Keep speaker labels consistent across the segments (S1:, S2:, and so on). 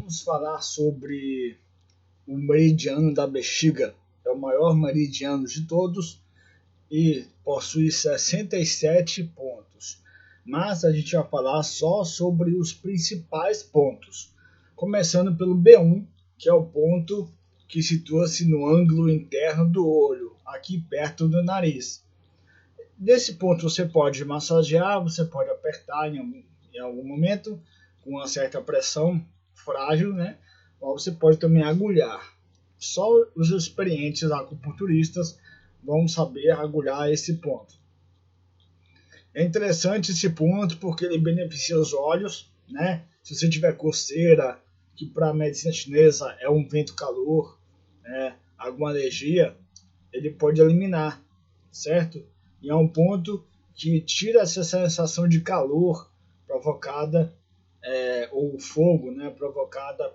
S1: Vamos falar sobre o meridiano da bexiga. É o maior meridiano de todos e possui 67 pontos. Mas a gente vai falar só sobre os principais pontos. Começando pelo B1, que é o ponto que situa-se no ângulo interno do olho, aqui perto do nariz. Nesse ponto você pode massagear, você pode apertar em algum momento com uma certa pressão frágil, né? Ou você pode também agulhar. Só os experientes acupunturistas vão saber agulhar esse ponto. É interessante esse ponto porque ele beneficia os olhos, né? Se você tiver coceira, que para a medicina chinesa é um vento-calor, né? Alguma alergia, ele pode eliminar, certo? E é um ponto que tira essa sensação de calor provocada, ou fogo, né? Provocada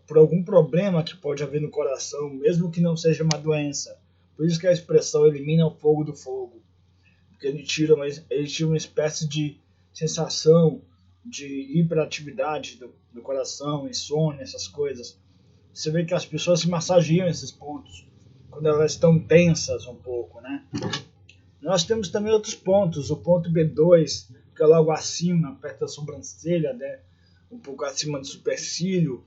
S1: por algum problema que pode haver no coração, mesmo que não seja uma doença. Por isso que a expressão elimina o fogo do fogo, porque ele tira uma espécie de sensação de hiperatividade do coração, insônia, essas coisas. Você vê que as pessoas se massageiam esses pontos quando elas estão tensas um pouco, né? Nós temos também outros pontos, o ponto B2, que é logo acima, perto da sobrancelha, né? Um pouco acima do supercílio,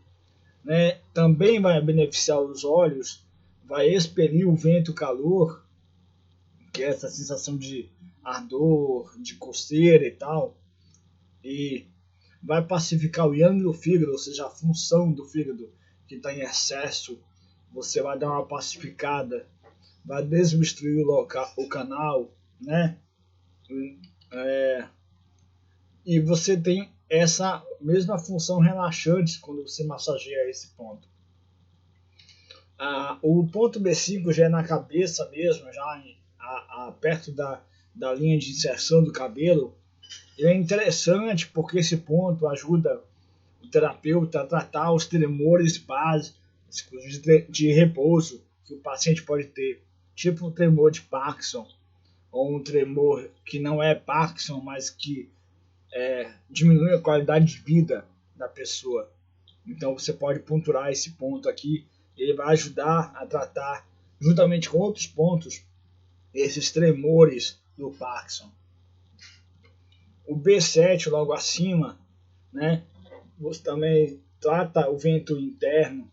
S1: né? Também vai beneficiar os olhos, vai expelir o vento calor, que é essa sensação de ardor, de coceira e tal, e vai pacificar o yang do fígado, ou seja, a função do fígado que está em excesso, você vai dar uma pacificada, vai desobstruir o canal, né? E você tem essa mesma função relaxante quando você massageia esse ponto. O ponto B5 já é na cabeça mesmo, já perto da linha de inserção do cabelo. Ele é interessante porque esse ponto ajuda o terapeuta a tratar os tremores básicos de repouso que o paciente pode ter, tipo um tremor de Parkinson, ou um tremor que não é Parkinson, mas que diminui a qualidade de vida da pessoa. Então você pode ponturar esse ponto aqui, ele vai ajudar a tratar, juntamente com outros pontos, esses tremores do Parkinson. O B7 logo acima, né? Você também trata o vento interno,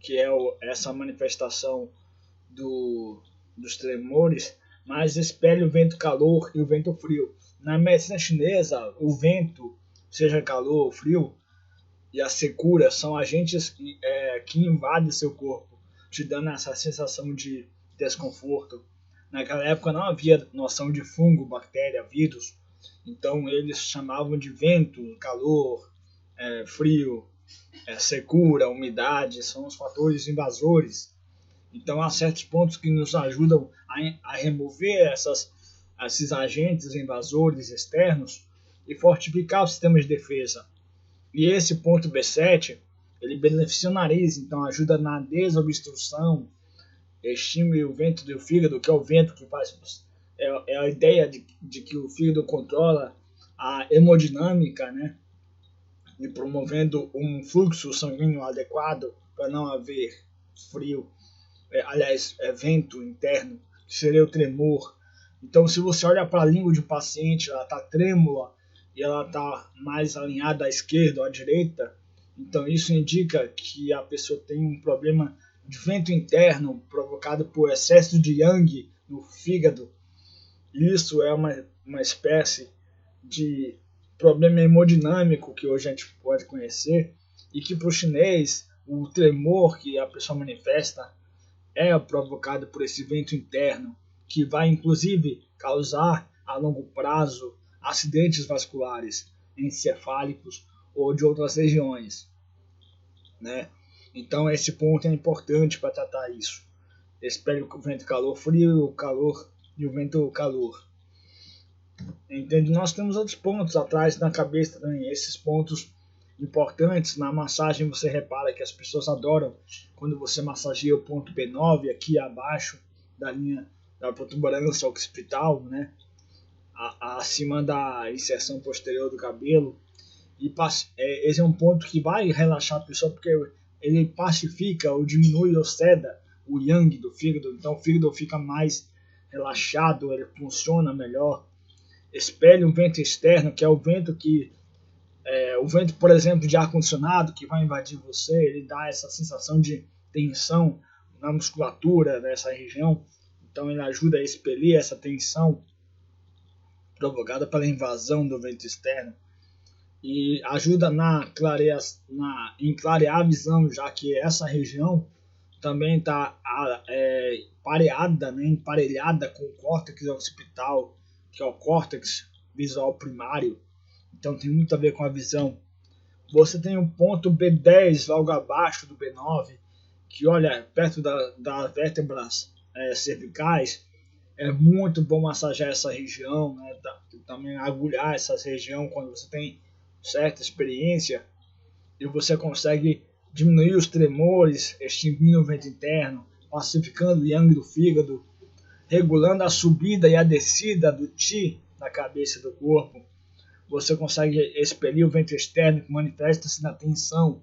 S1: que é essa manifestação dos tremores, mas espelha o vento calor e o vento frio. Na medicina chinesa, o vento, seja calor ou frio, e a secura são agentes que invadem seu corpo, te dando essa sensação de desconforto. Naquela época não havia noção de fungo, bactéria, vírus, então eles chamavam de vento, calor, frio, secura, umidade, são os fatores invasores. Então há certos pontos que nos ajudam a remover esses agentes invasores externos e fortificar o sistema de defesa. E esse ponto B7, ele beneficia o nariz, então ajuda na desobstrução, estimula o vento do fígado, que é o vento que faz... É a ideia de que o fígado controla a hemodinâmica, né? E promovendo um fluxo sanguíneo adequado para não haver frio, vento interno, que seria o tremor. Então, se você olha para a língua de um paciente, ela está trêmula e ela está mais alinhada à esquerda ou à direita, então isso indica que a pessoa tem um problema de vento interno provocado por excesso de yang no fígado. Isso é uma espécie de problema hemodinâmico que hoje a gente pode conhecer e que para o chinês o tremor que a pessoa manifesta é provocado por esse vento interno que vai inclusive causar a longo prazo acidentes vasculares encefálicos ou de outras regiões, né? Então esse ponto é importante para tratar isso. Espelho o vento calor frio, o calor e o vento calor. Entende? Nós temos outros pontos atrás na cabeça também. Esses pontos importantes na massagem, você repara que as pessoas adoram quando você massageia o ponto B9 aqui abaixo da linha da protuberância occipital, né? acima da inserção posterior do cabelo. E esse é um ponto que vai relaxar a pessoa, porque ele pacifica ou diminui ou ceda o yang do fígado, então o fígado fica mais relaxado, ele funciona melhor. Espelha o vento externo, que é o vento o vento, por exemplo, de ar-condicionado que vai invadir você, ele dá essa sensação de tensão na musculatura dessa região, então ele ajuda a expelir essa tensão provocada pela invasão do vento externo e ajuda em clarear a visão, já que essa região também está pareada, né, emparelhada com o córtex occipital, que é o córtex visual primário, então tem muito a ver com a visão. Você tem o ponto B10 logo abaixo do B9, que olha perto das vértebras cervicais. É muito bom massagear essa região, né? Também agulhar essa região quando você tem certa experiência e você consegue diminuir os tremores, extinguindo o vento interno, pacificando o yang do fígado, regulando a subida e a descida do Qi da cabeça e do corpo. Você consegue expelir o vento externo que manifesta-se na tensão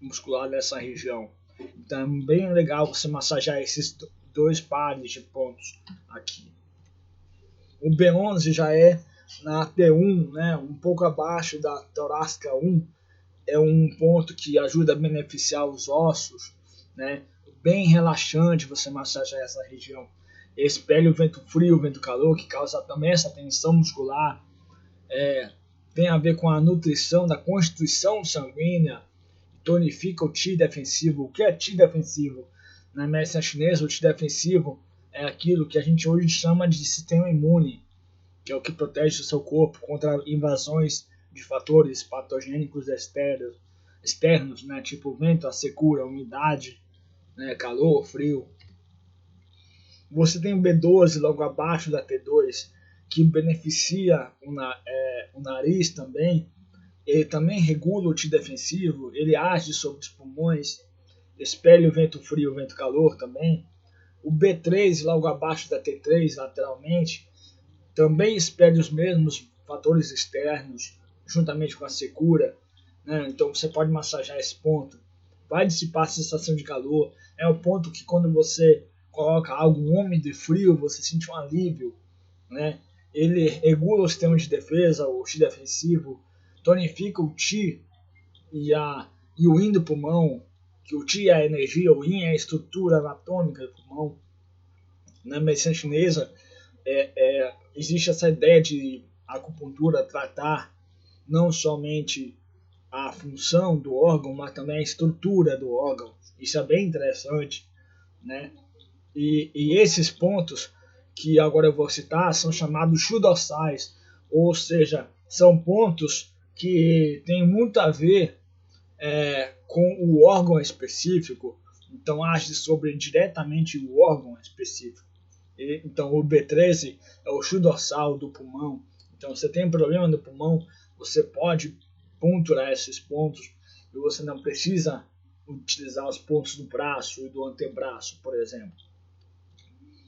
S1: muscular dessa região. Então é bem legal você massagear esses dois pares de pontos aqui. O B11 já é na T1, né, um pouco abaixo da torácica 1, é um ponto que ajuda a beneficiar os ossos, né, bem relaxante você massagear essa região. Espelha o vento frio, o vento calor, que causa também essa tensão muscular, tem a ver com a nutrição da constituição sanguínea, tonifica o Qi defensivo. O que é Qi defensivo? Na medicina chinesa, o Qi defensivo é aquilo que a gente hoje chama de sistema imune, que é o que protege o seu corpo contra invasões de fatores patogênicos externos, né, tipo vento, a secura, a umidade, né, calor, frio. Você tem o B12 logo abaixo da T2, que beneficia o nariz também. Ele também regula o Qi defensivo, ele age sobre os pulmões, espelha o vento frio, o vento calor também. O B3 logo abaixo da T3 lateralmente também espelha os mesmos fatores externos juntamente com a secura, né? Então você pode massagear esse ponto, vai dissipar a sensação de calor, é o ponto que quando você coloca algo úmido e frio você sente um alívio, né? Ele regula o sistema de defesa, o Qi defensivo, tonifica o Qi e o Yin do pulmão, que o Qi é a energia, o Yin é a estrutura anatômica do pulmão. Na medicina chinesa existe essa ideia de acupuntura tratar não somente a função do órgão, mas também a estrutura do órgão. Isso é bem interessante, né? E esses pontos que agora eu vou citar são chamados Shu dorsais, ou seja, são pontos que têm muito a ver com o órgão específico, então age sobre diretamente o órgão específico. Então o B13 é o Shu dorsal do pulmão. Então você tem problema no pulmão, você pode ponturar esses pontos e você não precisa utilizar os pontos do braço e do antebraço, por exemplo.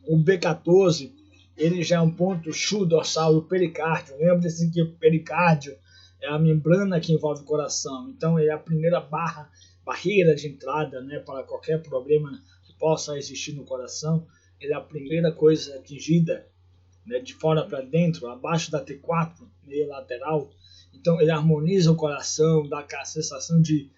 S1: O B14 ele já é um ponto Shu dorsal do pericárdio. Lembre-se que o pericárdio é a membrana que envolve o coração. Então ele é a primeira barreira de entrada, né, para qualquer problema que possa existir no coração. Ele é a primeira coisa atingida, né, de fora para dentro, abaixo da T4, meio lateral. Então ele harmoniza o coração, dá aquela sensação de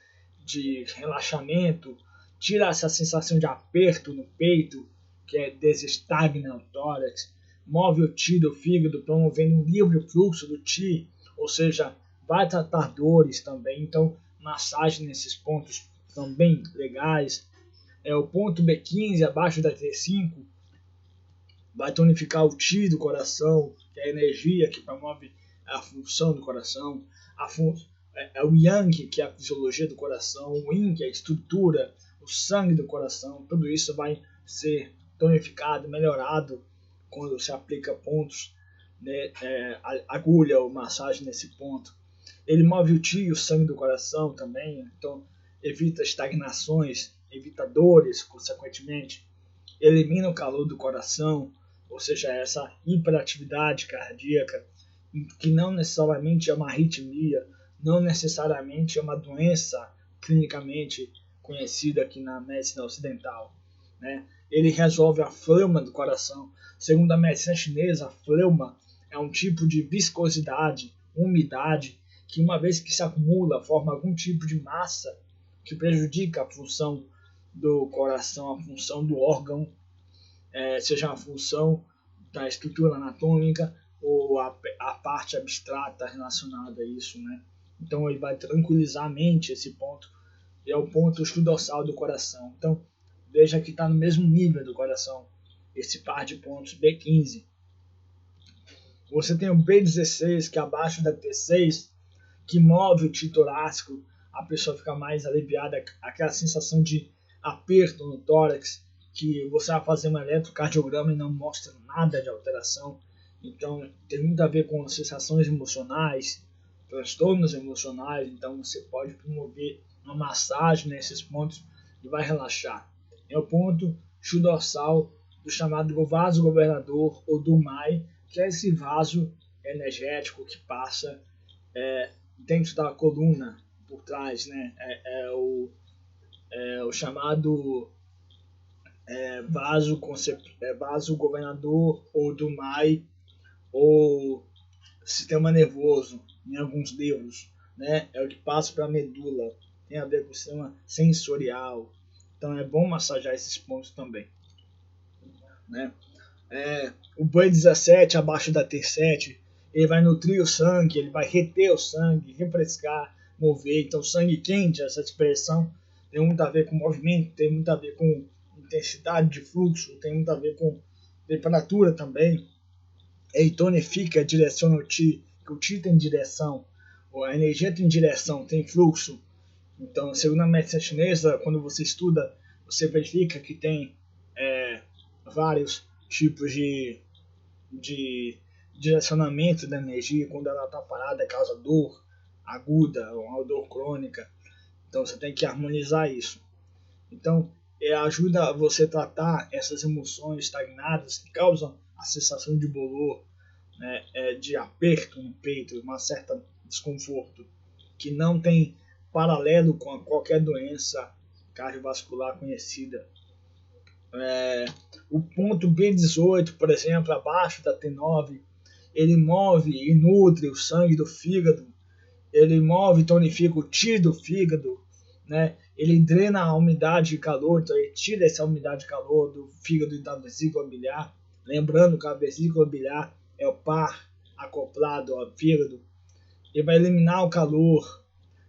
S1: relaxamento, tira essa sensação de aperto no peito, que desestagna o tórax, move o Qi do fígado, promovendo um livre fluxo do Qi, ou seja, vai tratar dores também. Então massagem nesses pontos são bem legais. O ponto B15 abaixo da T5 vai tonificar o Qi do coração, que é a energia que promove a função do coração, o Yang, que é a fisiologia do coração, o Yin, que é a estrutura, o sangue do coração. Tudo isso vai ser tonificado, melhorado quando se aplica pontos, né, agulha ou massagem nesse ponto. Ele move o Qi e o sangue do coração também, então evita estagnações, evita dores, consequentemente, elimina o calor do coração, ou seja, essa hiperatividade cardíaca, que não necessariamente é uma arritmia, não necessariamente é uma doença clinicamente conhecida aqui na medicina ocidental, né? Ele resolve a fleuma do coração. Segundo a medicina chinesa, a fleuma é um tipo de viscosidade, umidade, que uma vez que se acumula, forma algum tipo de massa que prejudica a função do coração, a função do órgão, seja a função da estrutura anatômica ou a parte abstrata relacionada a isso, né? Então ele vai tranquilizar a mente, esse ponto, é o ponto dorsal do coração. Então veja que está no mesmo nível do coração, esse par de pontos B15. Você tem o B16, que é abaixo da T6, que move o tio torácico, a pessoa fica mais aliviada, aquela sensação de aperto no tórax, que você vai fazer um eletrocardiograma e não mostra nada de alteração. Então tem muito a ver com sensações emocionais, transtornos emocionais. Então você pode promover uma massagem nesses pontos e vai relaxar. É o ponto dorsal do chamado vaso governador ou do MAI, que é esse vaso energético que passa dentro da coluna por trás, né? O chamado vaso governador ou do MAI ou sistema nervoso em alguns livros, né? É o que passa para a medula, tem a ver com o sistema sensorial. Então é bom massagear esses pontos também, né? O B17 abaixo da T7, ele vai nutrir o sangue, ele vai reter o sangue, refrescar, mover. Então sangue quente, essa expressão tem muito a ver com movimento, tem muito a ver com intensidade de fluxo, tem muito a ver com temperatura também. Ele tonifica, direciona o Qi, que o Qi tem direção, a energia tem direção, tem fluxo. Então, segundo a medicina chinesa, quando você estuda, você verifica que tem vários tipos de direcionamento da energia. Quando ela está parada, causa dor aguda ou uma dor crônica. Então, você tem que harmonizar isso. Então, ajuda você a tratar essas emoções estagnadas que causam a sensação de bolor, né, de aperto no peito, uma certa desconforto, que não tem paralelo com qualquer doença cardiovascular conhecida. O ponto B18, por exemplo, abaixo da T9, ele move e nutre o sangue do fígado, ele move e tonifica o Qi do fígado, né? Ele drena a umidade e calor, então ele tira essa umidade e calor do fígado e da vesícula biliar. Lembrando que a vesícula biliar é o par acoplado ao fígado. Ele vai eliminar o calor.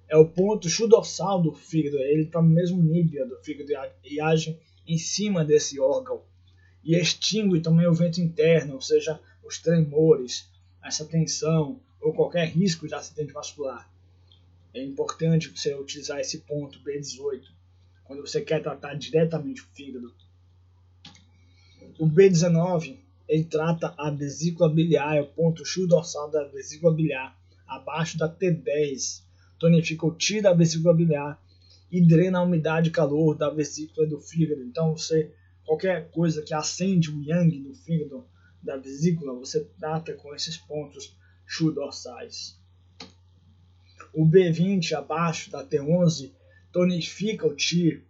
S1: É o ponto dorsal do fígado. Ele está no mesmo nível do fígado e age em cima desse órgão. E extingue também o vento interno, ou seja, os tremores, essa tensão ou qualquer risco de acidente vascular. É importante você utilizar esse ponto B18 quando você quer tratar diretamente o fígado. O B19, ele trata a vesícula biliar, é o ponto dorsal da vesícula biliar, abaixo da T10. Tonifica o Qi da vesícula biliar e drena a umidade e calor da vesícula do fígado. Então, qualquer coisa que acende o yang do fígado, da vesícula, você trata com esses pontos dorsais. O B20, abaixo da T11, tonifica o Qi,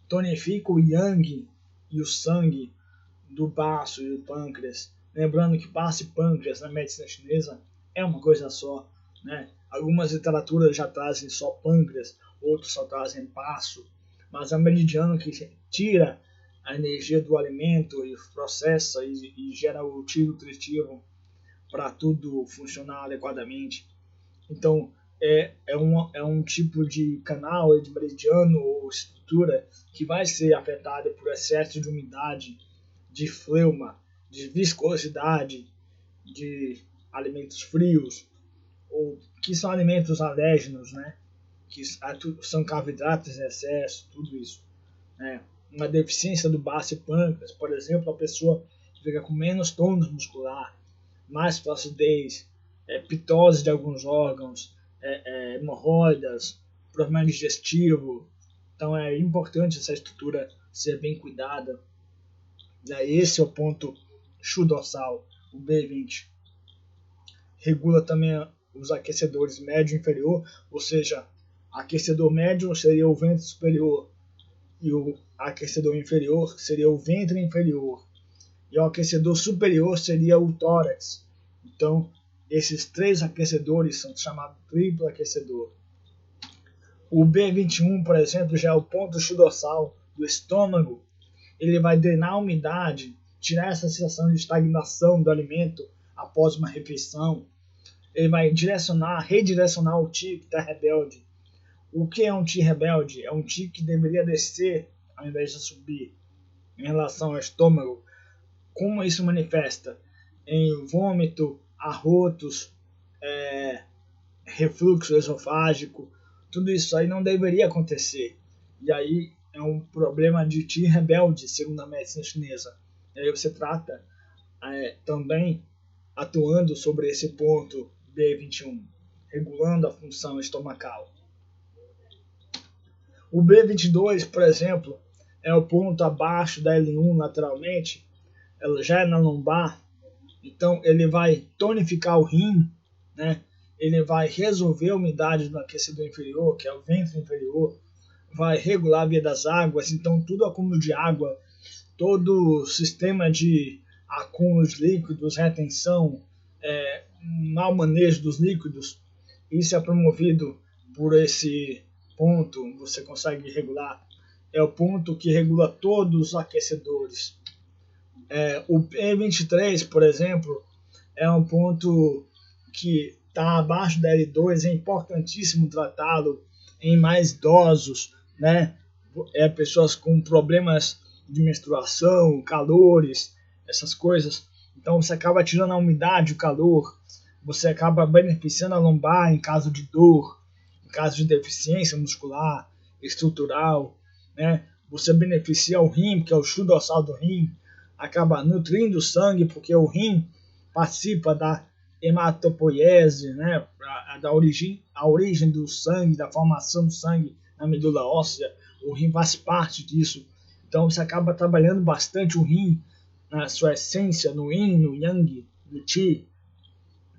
S1: tonifica o yang e o sangue do baço e do pâncreas. Lembrando que baço e pâncreas na medicina chinesa é uma coisa só, né? Algumas literaturas já trazem só pâncreas, outros só trazem baço, mas é o meridiano que tira a energia do alimento e processa e gera o Qi nutritivo para tudo funcionar adequadamente. Então, é um tipo de canal, de meridiano ou estrutura que vai ser afetada por excesso de umidade, de fleuma, de viscosidade, de alimentos frios, ou que são alimentos alérgenos, né? Que são carboidratos em excesso, tudo isso. Né? Uma deficiência do baço e pâncreas, por exemplo, a pessoa fica com menos tônus muscular, mais flacidez, pitose de alguns órgãos, hemorroidas, problema digestivo. Então é importante essa estrutura ser bem cuidada. Esse é o ponto chu dorsal, o B20. Regula também os aquecedores médio e inferior, ou seja, aquecedor médio seria o ventre superior e o aquecedor inferior seria o ventre inferior. E o aquecedor superior seria o tórax. Então, esses três aquecedores são chamados triplo aquecedor. O B21, por exemplo, já é o ponto chu dorsal do estômago. Ele vai drenar a umidade, tirar essa sensação de estagnação do alimento após uma refeição. Ele vai redirecionar o Ti que está rebelde. O que é um Ti rebelde? É um Ti que deveria descer ao invés de subir em relação ao estômago. Como isso manifesta? Em vômito, arrotos, refluxo esofágico. Tudo isso aí não deveria acontecer. E aí é um problema de Ti rebelde, segundo a medicina chinesa. E aí você trata também atuando sobre esse ponto B21, regulando a função estomacal. O B22, por exemplo, é o ponto abaixo da L1 lateralmente, ela já é na lombar, então ele vai tonificar o rim, né? Ele vai resolver a umidade do aquecedor inferior, que é o ventre inferior, vai regular a via das águas, então tudo acúmulo de água, todo o sistema de acúmulos líquidos, retenção, mau manejo dos líquidos, isso é promovido por esse ponto, você consegue regular, é o ponto que regula todos os aquecedores. O P23, por exemplo, é um ponto que está abaixo da L2, é importantíssimo tratá-lo em mais idosos, né? Pessoas com problemas de menstruação, calores, essas coisas. Então você acaba tirando a umidade, o calor, você acaba beneficiando a lombar em caso de dor, em caso de deficiência muscular, estrutural, né? Você beneficia o rim, que é o chu dorsal do rim, acaba nutrindo o sangue, porque o rim participa da hematopoiese, né? A origem do sangue, da formação do sangue na medula óssea, o rim faz parte disso. Então você acaba trabalhando bastante o rim na sua essência, no yin, no yang, no qi,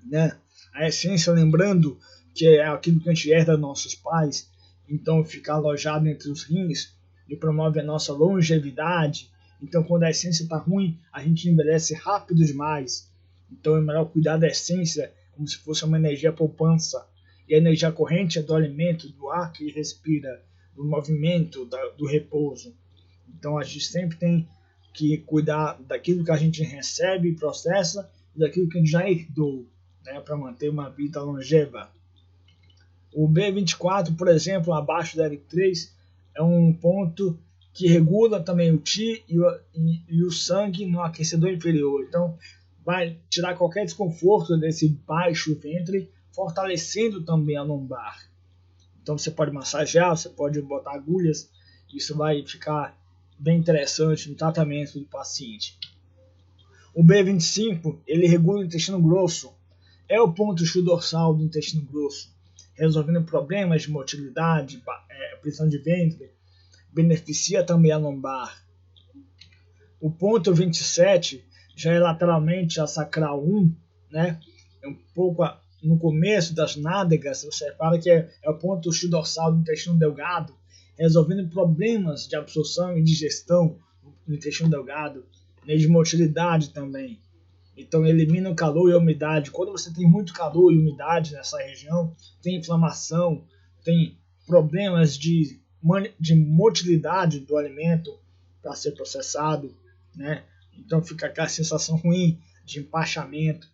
S1: né? A essência, lembrando que é aquilo que a gente herda dos nossos pais, então fica alojado entre os rins e promove a nossa longevidade. Então quando a essência está ruim, a gente envelhece rápido demais. Então é melhor cuidar da essência como se fosse uma energia poupança. E a energia corrente é do alimento, do ar que respira, do movimento, do repouso. Então a gente sempre tem que cuidar daquilo que a gente recebe e processa e daquilo que a gente já herdou, né, para manter uma vida longeva. O B24, por exemplo, abaixo da L3, é um ponto que regula também o Qi e o sangue no aquecedor inferior. Então vai tirar qualquer desconforto desse baixo ventre, fortalecendo também a lombar. Então você pode massagear, você pode botar agulhas, isso vai ficar bem interessante no tratamento do paciente. O B25, ele regula o intestino grosso, é o ponto chu dorsal do intestino grosso, resolvendo problemas de motilidade, prisão de ventre, beneficia também a lombar. O ponto 27 já é lateralmente a sacral 1, né? É um pouco no começo das nádegas, você repara que é o ponto chu dorsal do intestino delgado, resolvendo problemas de absorção e digestão no intestino delgado, e de motilidade também. Então elimina o calor e a umidade. Quando você tem muito calor e umidade nessa região, tem inflamação, tem problemas de motilidade do alimento para ser processado, né? Então fica aquela sensação ruim de empachamento.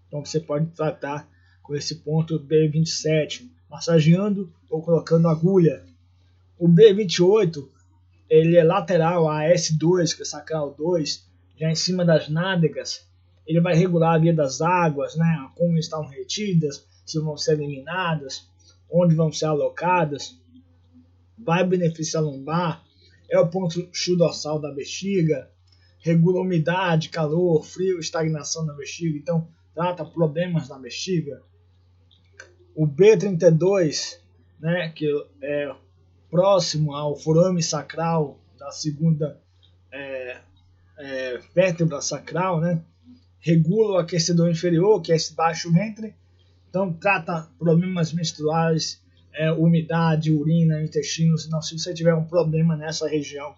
S1: Então você pode tratar com esse ponto B27, massageando ou colocando agulha. O B28, ele é lateral a S2, que é sacral 2, já em cima das nádegas. Ele vai regular a via das águas, né? Como estão retidas, se vão ser eliminadas, onde vão ser alocadas. Vai beneficiar a lombar, é o ponto chu dorsal da bexiga, regula umidade, calor, frio, estagnação na bexiga, então trata problemas na bexiga. O B32, né, que próximo ao forame sacral da segunda vértebra sacral, né? Regula o aquecedor inferior, que é esse baixo ventre. Então, trata problemas menstruais, umidade, urina, intestinos. Então, se você tiver um problema nessa região,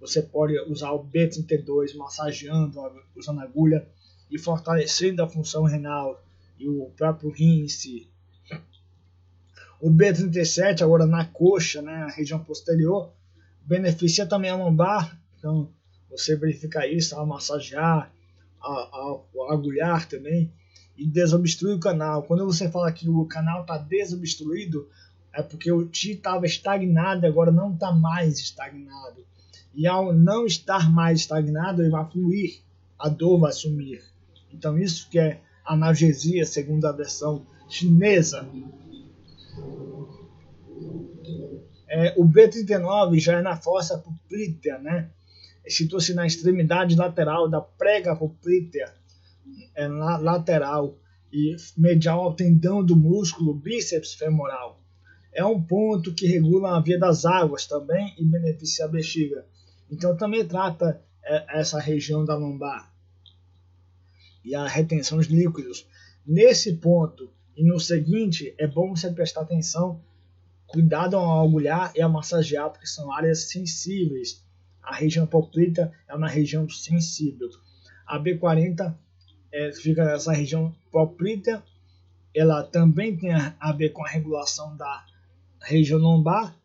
S1: você pode usar o B32 massageando, usando agulha e fortalecendo a função renal e o próprio rim em si. O B37, agora na coxa, né, na região posterior, beneficia também a lombar. Então, você verifica isso ao massagear, ao agulhar também, e desobstrui o canal. Quando você fala que o canal está desobstruído, é porque o Qi estava estagnado e agora não está mais estagnado. E ao não estar mais estagnado, ele vai fluir, a dor vai sumir. Então isso que é analgesia, segundo a versão chinesa. O B39 já é na fossa poplítea, né? Situa-se na extremidade lateral da prega poplítea, lateral e medial ao tendão do músculo bíceps femoral. É um ponto que regula a via das águas também e beneficia a bexiga. Então também trata essa região da lombar e a retenção de líquidos. Nesse ponto e no seguinte, é bom você prestar atenção, cuidado ao agulhar e a massagear, porque são áreas sensíveis. A região poplítea é uma região sensível. A B40 fica nessa região poplítea, ela também tem a ver com a regulação da região lombar.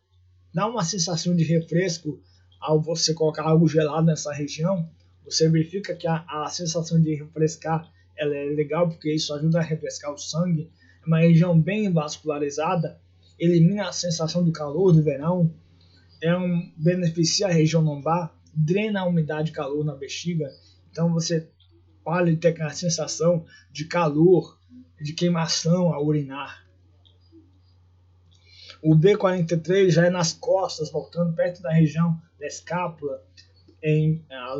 S1: Dá uma sensação de refresco ao você colocar algo gelado nessa região. Você verifica que a sensação de refrescar ela é legal, porque isso ajuda a refrescar o sangue. É uma região bem vascularizada, elimina a sensação do calor do verão, beneficia a região lombar, drena a umidade e calor na bexiga. Então você pode ter aquela sensação de calor, de queimação ao urinar. O B43 já é nas costas, voltando perto da região da escápula,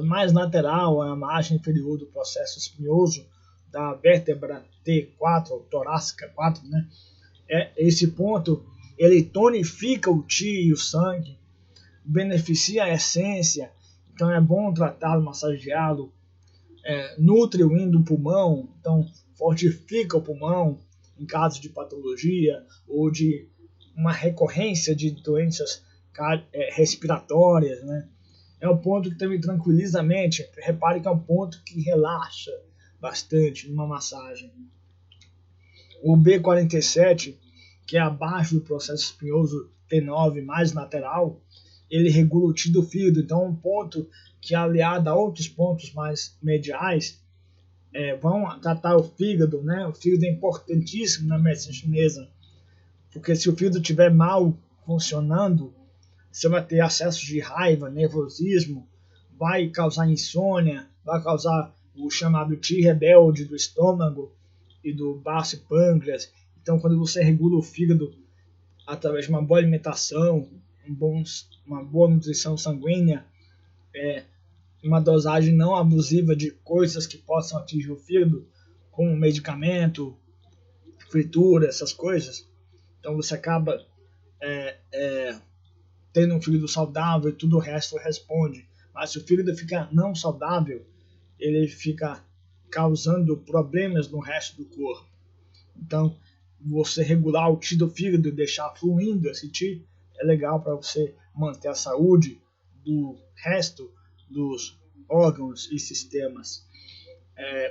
S1: mais lateral, a margem inferior do processo espinhoso da vértebra T4, torácica 4, né? Esse ponto, ele tonifica o Qi e o sangue, beneficia a essência, então é bom tratá-lo, massageá-lo, nutre o rim do pulmão, então fortifica o pulmão em caso de patologia ou de uma recorrência de doenças respiratórias, né? É um ponto que também tranquiliza a mente. Repare que é um ponto que relaxa bastante numa massagem. O B47, que é abaixo do processo espinhoso T9 mais lateral, ele regula o Qi do fígado. Então é um ponto que, aliado a outros pontos mais mediais, vão tratar o fígado, né? O fígado é importantíssimo na medicina chinesa, porque se o fígado estiver mal funcionando, você vai ter acesso de raiva, nervosismo, vai causar insônia, vai causar o chamado Qi rebelde do estômago e do baço e pâncreas. Então, quando você regula o fígado através de uma boa alimentação, uma boa nutrição sanguínea, uma dosagem não abusiva de coisas que possam atingir o fígado, como medicamento, fritura, essas coisas, então você acaba tendo um fígado saudável e tudo o resto responde. Mas se o fígado fica não saudável, ele fica causando problemas no resto do corpo. Então, você regular o Qi do fígado e deixar fluindo esse Qi é legal para você manter a saúde do resto dos órgãos e sistemas.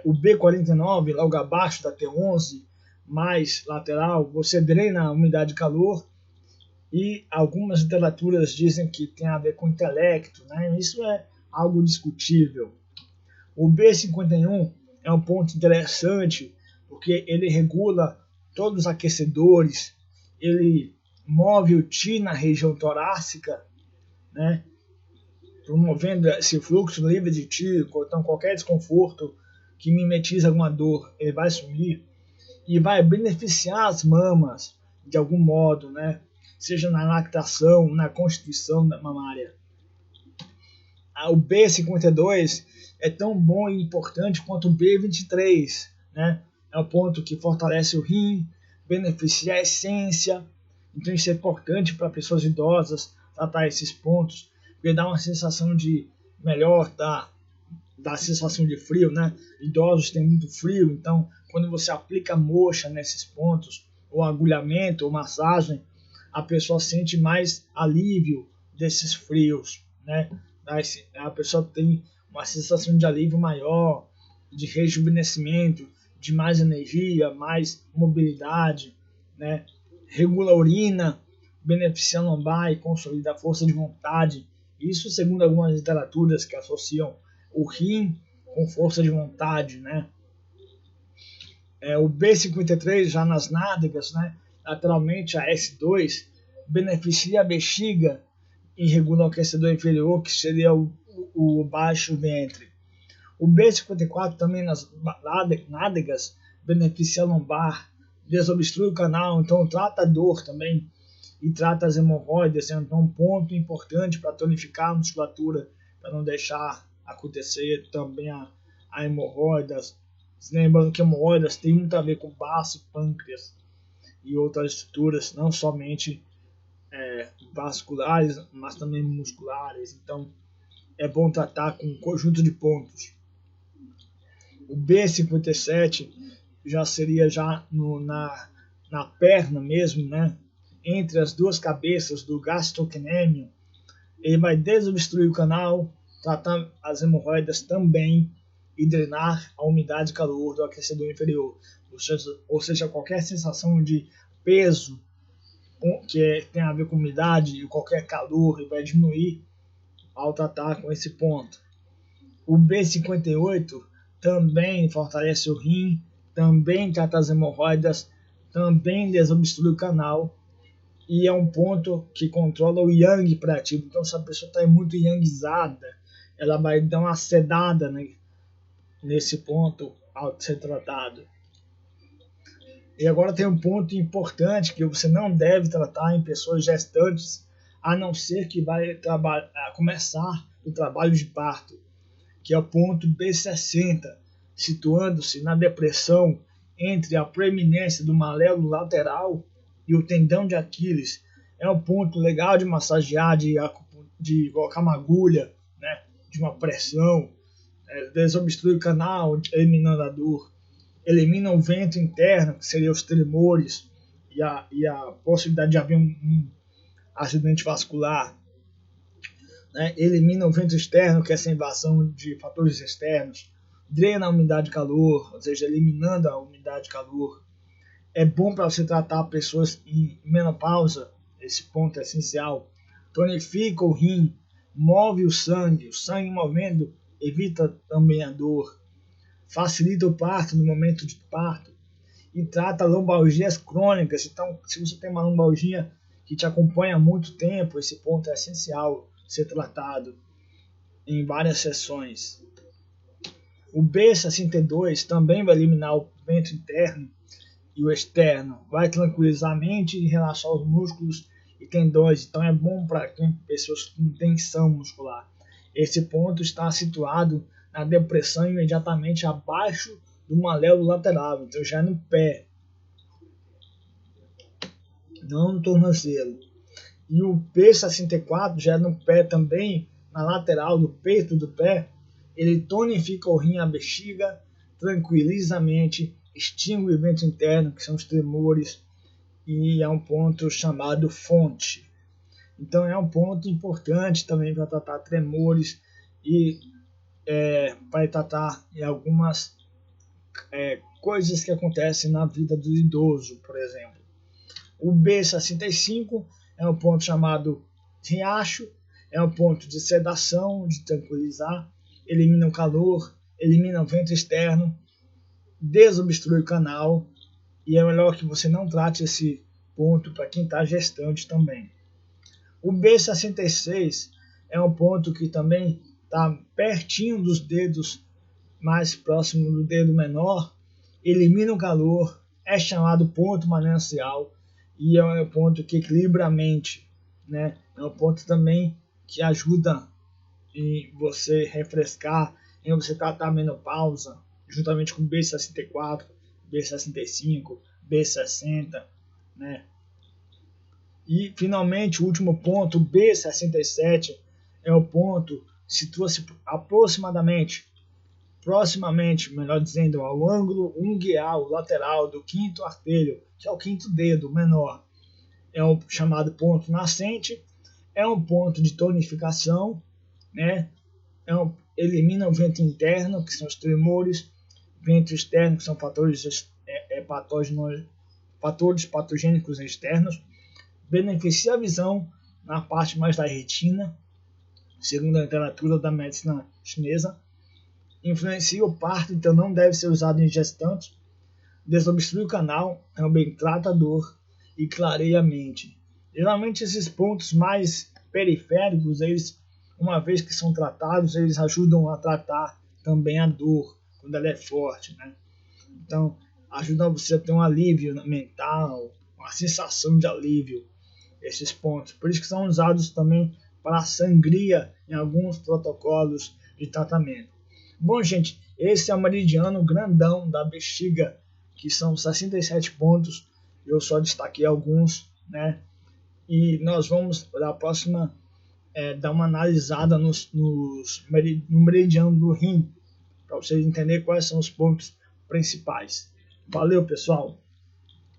S1: O B49, logo abaixo da T11, mais lateral, você drena a umidade e calor, e algumas literaturas dizem que tem a ver com intelecto, né? Isso é algo discutível. O B51 é um ponto interessante, porque ele regula todos os aquecedores, ele move o Qi na região torácica, né? Promovendo esse fluxo livre de Qi. Então qualquer desconforto que mimetiza alguma dor, ele vai sumir e vai beneficiar as mamas de algum modo, né? Seja na lactação, na constituição da mamária. O B52 é tão bom e importante quanto o B23, né? É um ponto que fortalece o rim, beneficia a essência. Então isso é importante para pessoas idosas tratar esses pontos, porque dá uma sensação de melhor, tá? da sensação de frio, né? Idosos têm muito frio, então quando você aplica moxa nesses pontos, ou agulhamento, ou massagem, a pessoa sente mais alívio desses frios, né? A pessoa tem uma sensação de alívio maior, de rejuvenescimento, de mais energia, mais mobilidade, né? Regula a urina, beneficia a lombar e consolida a força de vontade. Isso segundo algumas literaturas que associam o rim com força de vontade, né? O B53 já nas nádegas, né? Lateralmente a S2 beneficia a bexiga e regula o aquecedor inferior, que seria o baixo ventre. O B54 também nas nádegas beneficia a lombar, desobstrui o canal, então trata a dor também e trata as hemorroidas, então um ponto importante para tonificar a musculatura, para não deixar acontecer também a hemorroidas. Lembrando que hemorroidas tem muito a ver com baço, pâncreas e outras estruturas, não somente vasculares, mas também musculares. Então é bom tratar com um conjunto de pontos. O B57 já seria já na perna mesmo, né? Entre as duas cabeças do gastrocnêmio. Ele vai desobstruir o canal, tratar as hemorroidas também e drenar a umidade e calor do aquecedor inferior. Ou seja, qualquer sensação de peso que tem a ver com umidade e qualquer calor, ele vai diminuir ao tratar com esse ponto. O B58 também fortalece o rim, também trata as hemorroidas, também desobstrui o canal e é um ponto que controla o yang proativo. Então, se a pessoa está muito yangizada, ela vai dar uma sedada, né, nesse ponto ao ser tratado. E agora tem um ponto importante que você não deve tratar em pessoas gestantes, a não ser que vai começar o trabalho de parto, que é o ponto B60, situando-se na depressão entre a proeminência do malelo lateral e o tendão de Aquiles. É um ponto legal de massagear, de colocar uma agulha, né, de uma pressão, desobstrui o canal, eliminando a dor, elimina o vento interno, que seria os tremores, e a possibilidade de haver um acidente vascular, né? Elimina o vento externo, que é essa invasão de fatores externos, drena a umidade e calor, ou seja, eliminando a umidade e calor. É bom para você tratar pessoas em menopausa, esse ponto é essencial. Tonifica o rim, move o sangue movendo evita também a dor, facilita o parto no momento de parto e trata lombalgias crônicas. Então, se você tem uma lombalgia que te acompanha há muito tempo, esse ponto é essencial ser tratado em várias sessões. O B62 também vai eliminar o vento interno e o externo, vai tranquilizar a mente e relaxar os músculos e tendões, então é bom para pessoas com tensão muscular. Esse ponto está situado na depressão imediatamente abaixo do malelo lateral, então já é no pé, não no tornozelo. E o P64 já é no pé também, na lateral do peito do pé, ele tonifica o rim e a bexiga, tranquiliza a mente, extingue o vento interno, que são os tremores, e é um ponto chamado fonte. Então é um ponto importante também para tratar tremores e para tratar algumas coisas que acontecem na vida do idoso, por exemplo. O B65 é um ponto chamado riacho, é um ponto de sedação, de tranquilizar, elimina o calor, elimina o vento externo, desobstrui o canal, e é melhor que você não trate esse ponto para quem está gestante também. O B66 é um ponto que também está pertinho dos dedos, mais próximo do dedo menor, elimina o calor, é chamado ponto manancial e é um ponto que equilibra a mente, né? É um ponto também que ajuda em você refrescar, em você tratar a menopausa, juntamente com B64, B65, B60, né? E finalmente o último ponto, o B67, é o ponto, situa-se aproximadamente proximamente, melhor dizendo, ao ângulo unguial lateral do quinto artelho, que é o quinto dedo menor. É um chamado ponto nascente, é um ponto de tonificação, né? Elimina o vento interno, que são os tremores, vento externo, que são fatores patogênicos externos, beneficia a visão na parte mais da retina, segundo a literatura da medicina chinesa, influencia o parto, então não deve ser usado em gestantes, desobstrui o canal, também trata a dor e clareia a mente. Geralmente esses pontos mais periféricos, eles, uma vez que são tratados, eles ajudam a tratar também a dor, quando ela é forte, né? Então, ajuda você a ter um alívio mental, uma sensação de alívio, esses pontos. Por isso que são usados também para sangria em alguns protocolos de tratamento. Bom, gente, esse é o meridiano grandão da bexiga, que são 67 pontos. Eu só destaquei alguns, né? E nós vamos, na próxima, dar uma analisada no meridiano do rim, para vocês entenderem quais são os pontos principais. Valeu, pessoal!